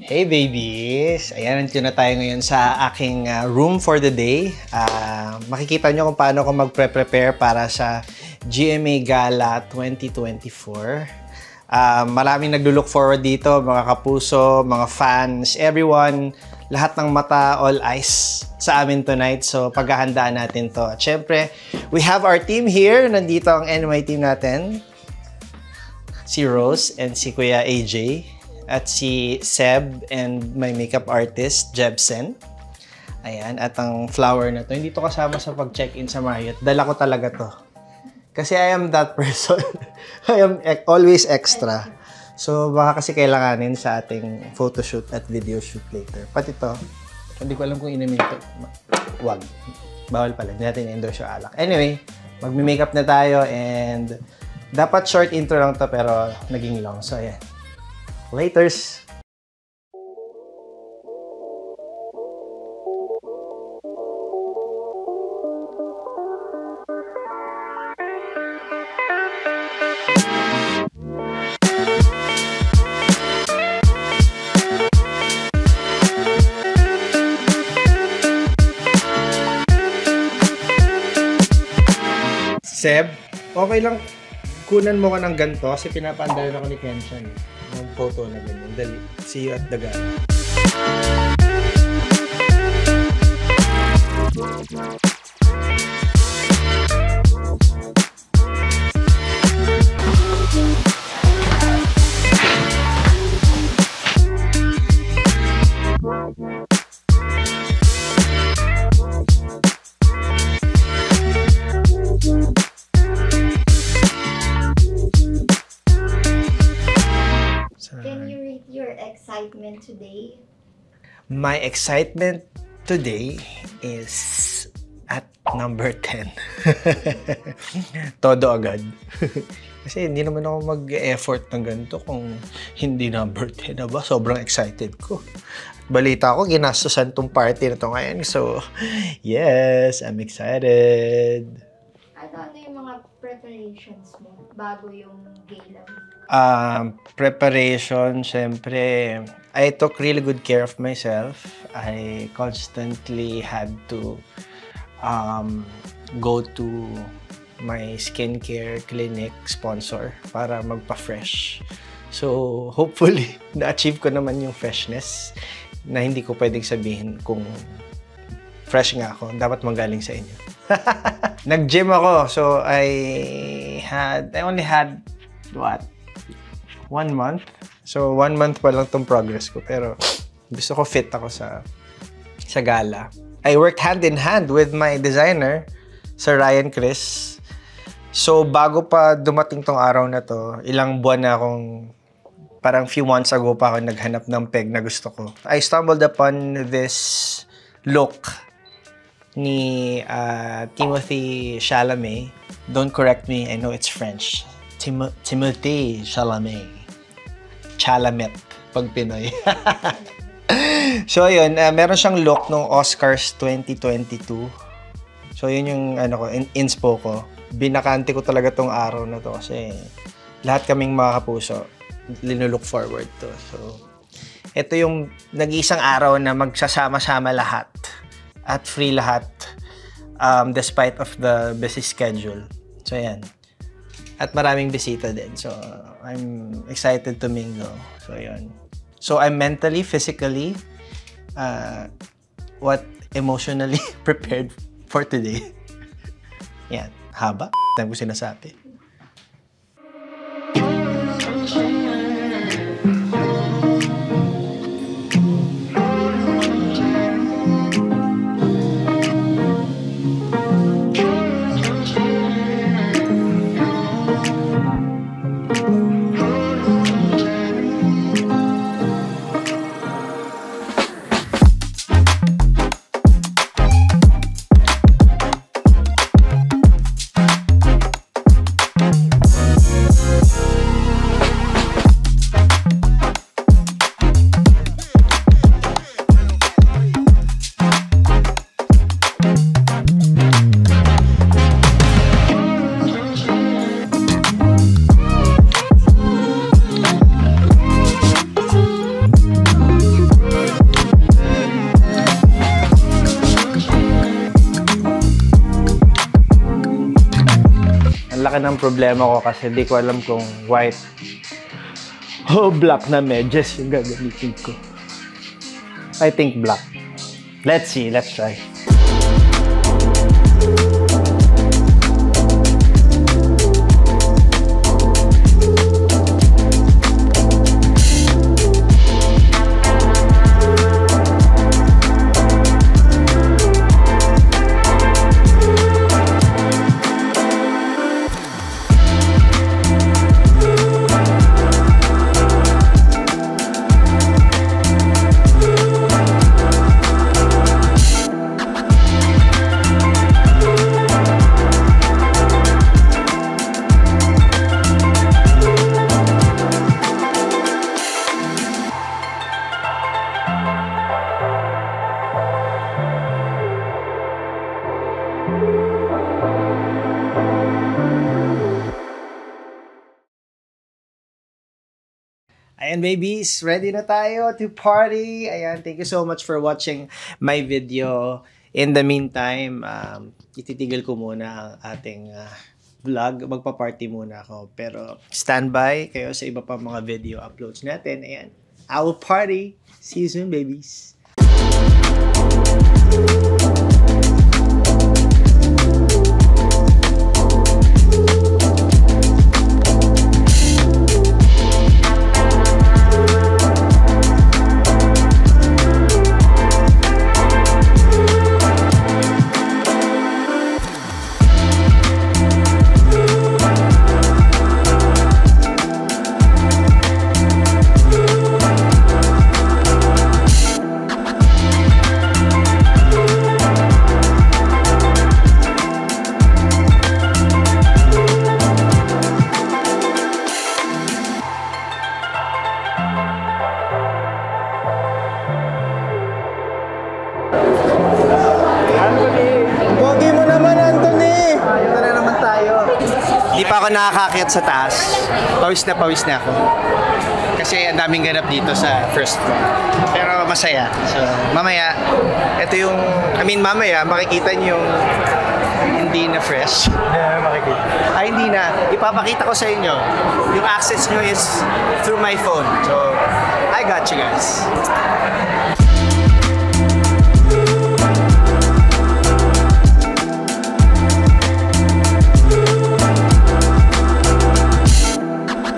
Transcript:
Hey babies! Ayan, nandito na tayo ngayon sa aking room for the day. Makikita nyo kung paano ako magpre-prepare para sa GMA Gala 2024. Maraming naglo-look forward dito, mga kapuso, mga fans, everyone, lahat ng mata, all eyes sa amin tonight. So, paghahandaan natin to. At syempre, we have our team here. Nandito ang NY team natin. Si Rose and si Kuya AJ. At si Seb and my makeup artist, Jebsen. Ayan, at ang flower na to. Hindi to kasama sa pag-check-in sa Marriott. Dala ko talaga to. Kasi I am that person. I am always extra. So, baka kasi kailanganin sa ating photoshoot at video shoot later. Pati to, hindi ko alam kung inamin to. Wag. Bawal pala. Hindi natin endorse yung alak. Anyway, magme-makeup na tayo and dapat short intro lang to pero naging long. So, ayan. Laters! Seb, okay lang kunan mo ka ng ganito kasi pinapaandal ako ni Kenshan. Ng photo na ganyan. Dali. See you at the gala. Excitement today? My excitement today is at number 10. Todo agad. Kasi hindi naman ako mag-effort ng ganito kung hindi number 10 na ba. Sobrang excited ko. Balita ko, ginastosan tong party na to ngayon. So, yes, I'm excited. Ano yung mga preparations mo bago yung gala? Preparation, syempre, I took really good care of myself. I constantly had to go to my skincare clinic sponsor para magpa-fresh. So, hopefully, na-achieve ko naman yung freshness na hindi ko pwedeng sabihin kung fresh nga ako. Dapat manggaling sa inyo. Nag-gym ako. So, I only had, what? 1 month. So, 1 month pa lang tong progress ko. Pero, gusto ko fit ako sa gala. I worked hand in hand with my designer, Sir Ryan Chris. So, bago pa dumating tong araw na to, ilang buwan na akong, parang few months ago pa ako naghanap ng peg na gusto ko. I stumbled upon this look ni Timothy Chalamet. Don't correct me, I know it's French. Timothy Chalamet. Chalamet, pag Pinoy. So, yun, meron siyang look nung Oscars 2022. So, yun yung inspo ko. Binakante ko talaga tong araw na to kasi lahat kaming mga kapuso linulook forward to. So, ito yung nag-iisang araw na magsasama-sama lahat at free lahat despite of the busy schedule. So, yan. At maraming bisita din. So, I'm excited to mingle. So, yun. So, I'm mentally, physically, emotionally prepared for today. Yan. Haba. Time ko sinasabi. laki ng problema ko kasi di ko alam kung white o black na medyas yung gagamitin ko. I think black. Let's see, let's try. Ayan babies, ready na tayo to party. Ayan, thank you so much for watching my video. In the meantime, ititigil ko muna ang ating vlog. Magpa-party muna ako. Pero standby kayo sa iba pa mga video uploads natin. Ayan, I will party. See you soon babies. Pogi mo naman, Anthony! Ito na naman tayo. Hindi pa ako nakakakyat sa taas. Pawis na ako. Kasi ang daming ganap dito sa first floor. Pero masaya. So, mamaya, ito yung, mamaya, makikita niyo yung hindi na fresh. Makikita. Ay, hindi na. Ipapakita ko sa inyo. Yung access nyo is through my phone. So, I got you guys.